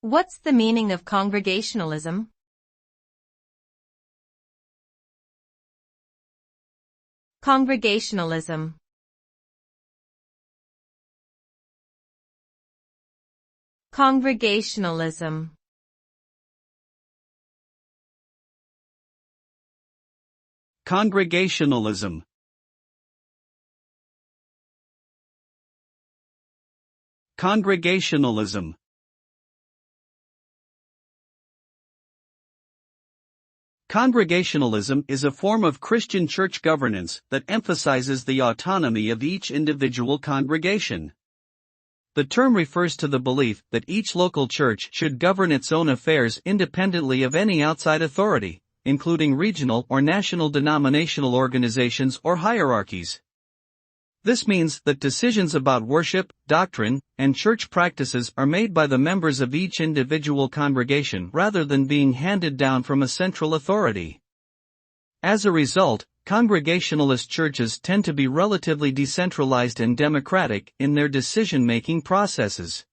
What's the meaning of Congregationalism? Congregationalism. Congregationalism. Congregationalism. Congregationalism. Congregationalism is a form of Christian church governance that emphasizes the autonomy of each individual congregation. The term refers to the belief that each local church should govern its own affairs independently of any outside authority, including regional or national denominational organizations or hierarchies. This means that decisions about worship, doctrine, and church practices are made by the members of each individual congregation rather than being handed down from a central authority. As a result, Congregationalist churches tend to be relatively decentralized and democratic in their decision-making processes.